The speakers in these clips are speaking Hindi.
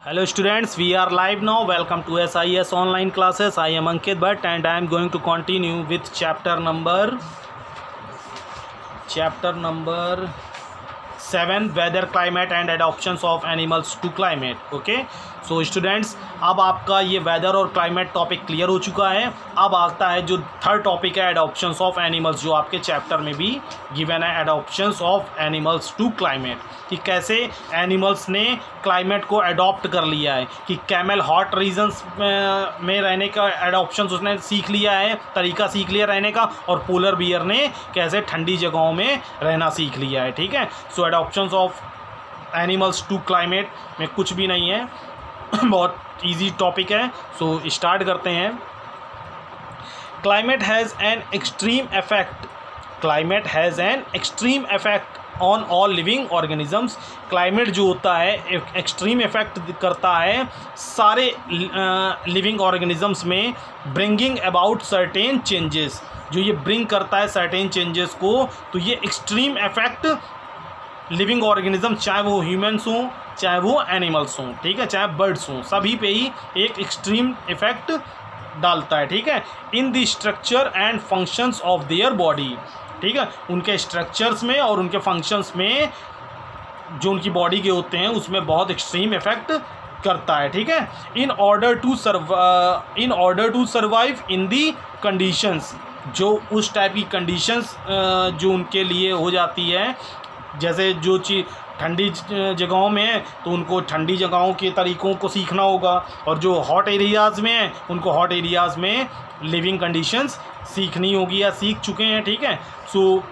Hello students, we are live now. Welcome to SIS online classes. I am Ankit Bhatt and I am going to continue with chapter number 7, weather, climate and adaptations of animals to climate. Okay, so students, अब आपका ये वेदर और क्लाइमेट टॉपिक क्लियर हो चुका है। अब आता है जो थर्ड टॉपिक है एडॉप्शंस ऑफ एनिमल्स, जो आपके चैप्टर में भी गिवन है, एडॉप्शंस ऑफ एनिमल्स टू क्लाइमेट, कि कैसे एनिमल्स ने क्लाइमेट को अडॉप्ट कर लिया है। कि कैमल हॉट रीजन्स में रहने का एडॉप्शंस उसने सीख लिया है, तरीका सीख लिया रहने का, और पोलर बियर ने कैसे ठंडी जगहों में रहना सीख लिया है। ठीक है, सो एडॉप्शंस ऑफ एनिमल्स टू क्लाइमेट में कुछ भी नहीं है, बहुत इजी टॉपिक है। सो स्टार्ट करते हैं। Climate has an extreme effect on all living organisms. Climate जो होता है एक्सट्रीम इफेक्ट करता है सारे लिविंग ऑर्गेनिजम्स में, ब्रिंगिंग अबाउट सर्टेन चेंजेस। जो ये ब्रिंग करता है सर्टेन चेंजेस को, तो ये एक्सट्रीम इफेक्ट लिविंग ऑर्गेनिज्म, चाहे वो ह्यूमन्स हों चाहे वो एनिमल्स हों, ठीक है, चाहे बर्ड्स हों, सभी पे ही एक एक्सट्रीम इफेक्ट डालता है। ठीक है, इन the structure and functions of their body. ठीक है, उनके स्ट्रक्चर्स में और उनके फंक्शंस में जो उनकी बॉडी के होते हैं उसमें बहुत एक्सट्रीम इफेक्ट करता है। ठीक है, in order to survive in the conditions, जो उस टाइप की कंडीशंस जो उनके लिए हो जाती है, जैसे जो चीज़ ठंडी जगहों में है तो उनको ठंडी जगहों के तरीक़ों को सीखना होगा, और जो हॉट एरियाज़ में है उनको हॉट एरियाज़ में लिविंग कंडीशंस सीखनी होगी या सीख चुके हैं। ठीक है, सो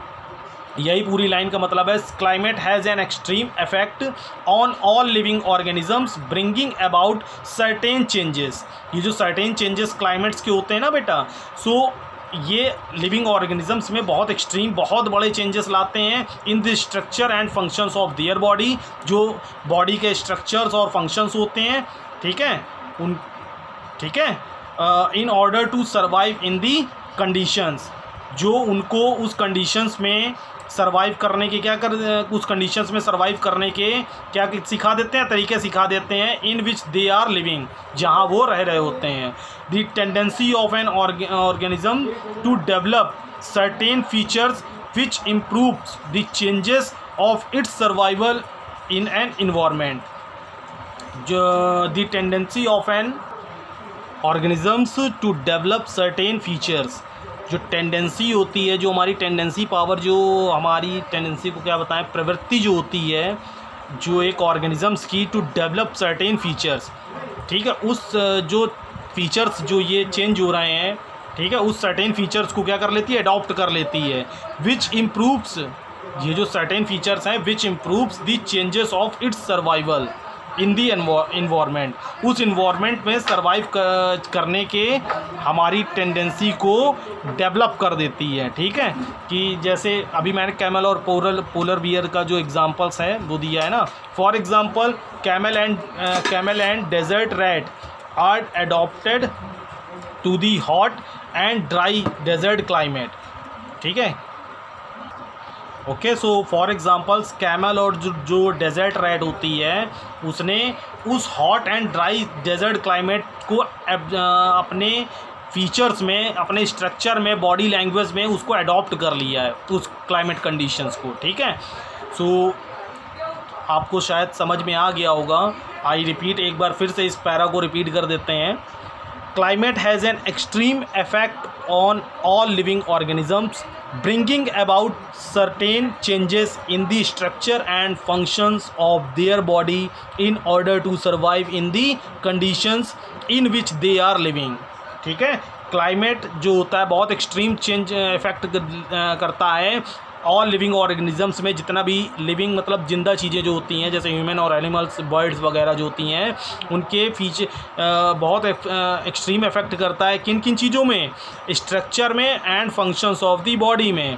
यही पूरी लाइन का मतलब है। Climate has an extreme effect on all living organisms bringing about certain changes. ये जो सर्टेन चेंजेस क्लाइमेट्स के होते हैं ना बेटा, सो ये लिविंग ऑर्गेनिजम्स में बहुत एक्सट्रीम, बहुत बड़े चेंजेस लाते हैं in the structure and functions of their body. जो बॉडी के स्ट्रक्चर्स और फंक्शंस होते हैं, ठीक है, in order to survive in the conditions, जो उनको उस कंडीशंस में सर्वाइव करने के उस कंडीशंस में सर्वाइव करने के क्या सिखा देते हैं, तरीके सिखा देते हैं, इन विच दे आर लिविंग, जहाँ वो रह रहे होते हैं। The tendency of an organism to develop certain features which improves the changes of its survival in an environment. जो the tendency of an organisms to develop certain features, जो टेंडेंसी होती है, जो हमारी टेंडेंसी पावर, जो हमारी टेंडेंसी को क्या बताएं, प्रवृत्ति जो होती है जो एक ऑर्गेनिजम्स की, टू डेवलप सर्टेन फीचर्स। ठीक है, उस जो फीचर्स जो ये चेंज हो रहे हैं, ठीक है, उस सर्टेन फीचर्स को क्या कर लेती है, अडॉप्ट कर लेती है। विच इम्प्रूव्स, ये जो सर्टेन फीचर्स हैं, which improves the changes of its survival in the environment, उस इन्वायरमेंट में सर्वाइव करने के हमारी टेंडेंसी को डेवलप कर देती है। ठीक है, कि जैसे अभी मैंने कैमल और पोलर बियर का जो एग्जांपल्स है वो दिया है ना। For example, camel and desert rat are adapted to the hot and dry desert climate. ठीक है, okay, so for examples camel और जो डेजर्ट रैट होती है उसने उस hot and dry desert climate को अपने फीचर्स में, अपने स्ट्रक्चर में, बॉडी लैंग्वेज में उसको अडॉप्ट कर लिया है, उस क्लाइमेट कंडीशंस को। ठीक है, सो आपको शायद समझ में आ गया होगा। आई रिपीट, एक बार फिर से इस पैरा को रिपीट कर देते हैं। Climate has an extreme effect on all living organisms, bringing about certain changes in the structure and functions of their body in order to survive in the conditions in which they are living. ठीक है, क्लाइमेट जो होता है बहुत एक्सट्रीम चेंज इफेक्ट करता है ऑल लिविंग ऑर्गेनिजम्स में, जितना भी लिविंग मतलब जिंदा चीज़ें जो होती हैं, जैसे ह्यूमन और एनिमल्स, बर्ड्स वगैरह जो होती हैं, उनके फीचर बहुत एक्सट्रीम इफेक्ट करता है। किन किन चीज़ों में, स्ट्रक्चर में and functions of the body में।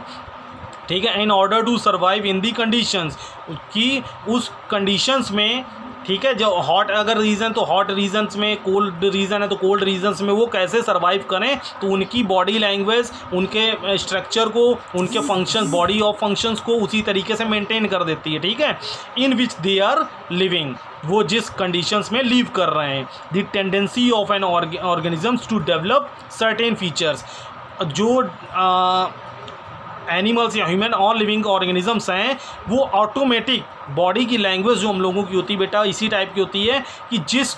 ठीक है, in order to survive in the conditions, कि उस कंडीशंस में ठीक है। जो हॉट अगर रीजन तो हॉट रीजन्स में, कोल्ड रीजन है तो कोल्ड रीजन्स में वो कैसे सर्वाइव करें, तो उनकी बॉडी लैंग्वेज, उनके स्ट्रक्चर को, उनके फंक्शन, बॉडी ऑफ फंक्शंस को उसी तरीके से मेंटेन कर देती है, ठीक है, in which they are living, वो जिस कंडीशंस में लिव कर रहे हैं। The tendency of an organisms to develop certain features, जो एनिमल्स या ह्यूमन और लिविंग ऑर्गेनिजम्स हैं, वो ऑटोमेटिक बॉडी की लैंग्वेज जो हम लोगों की होती है बेटा इसी टाइप की होती है कि जिस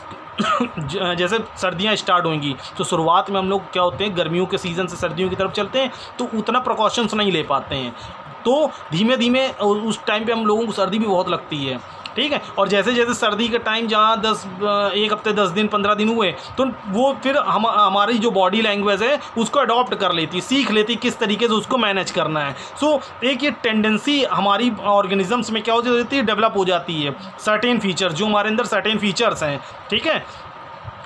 जैसे सर्दियां स्टार्ट होंगी तो शुरुआत में हम लोग क्या होते हैं, गर्मियों के सीज़न से सर्दियों की तरफ चलते हैं तो उतना प्रिकॉशंस नहीं ले पाते हैं, तो धीमे धीमे उस टाइम पे हम लोगों को सर्दी भी बहुत लगती है, ठीक है। और जैसे जैसे सर्दी के टाइम जहाँ 1 हफ्ते 10 दिन 15 दिन हुए तो वो फिर हमारी जो बॉडी लैंग्वेज है उसको अडॉप्ट कर लेती, सीख लेती किस तरीके से उसको मैनेज करना है। सो एक ये टेंडेंसी हमारी ऑर्गेनिजम्स में क्या हो जाती है, डेवलप हो जाती है, सर्टेन फीचर, जो हमारे अंदर सर्टेन फीचर्स हैं, ठीक है,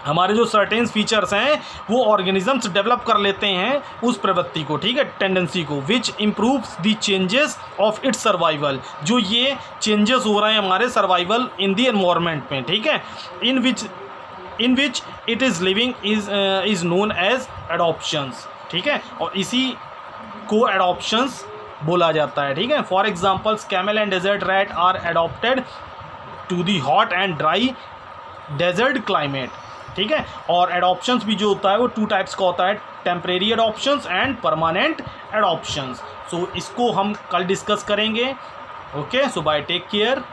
हमारे जो सर्टेन फीचर्स हैं वो ऑर्गेनिजम्स डेवलप कर लेते हैं उस प्रवृत्ति को, ठीक है, टेंडेंसी को, which improves the changes of its survival, जो ये चेंजेस हो रहे हैं हमारे सर्वाइवल इन द एनवायरनमेंट में, ठीक है, in which it is living is known as adoptions, ठीक है, और इसी को एडॉप्शंस बोला जाता है, ठीक है। For examples camel and desert rat are adapted to the hot and dry desert climate, ठीक है। और एडॉप्शंस भी जो होता है वो 2 टाइप्स का होता है, टेम्परेरी एडॉप्शंस एंड परमानेंट एडॉप्शंस। सो इसको हम कल डिस्कस करेंगे। ओके, सो बाय, टेक केयर।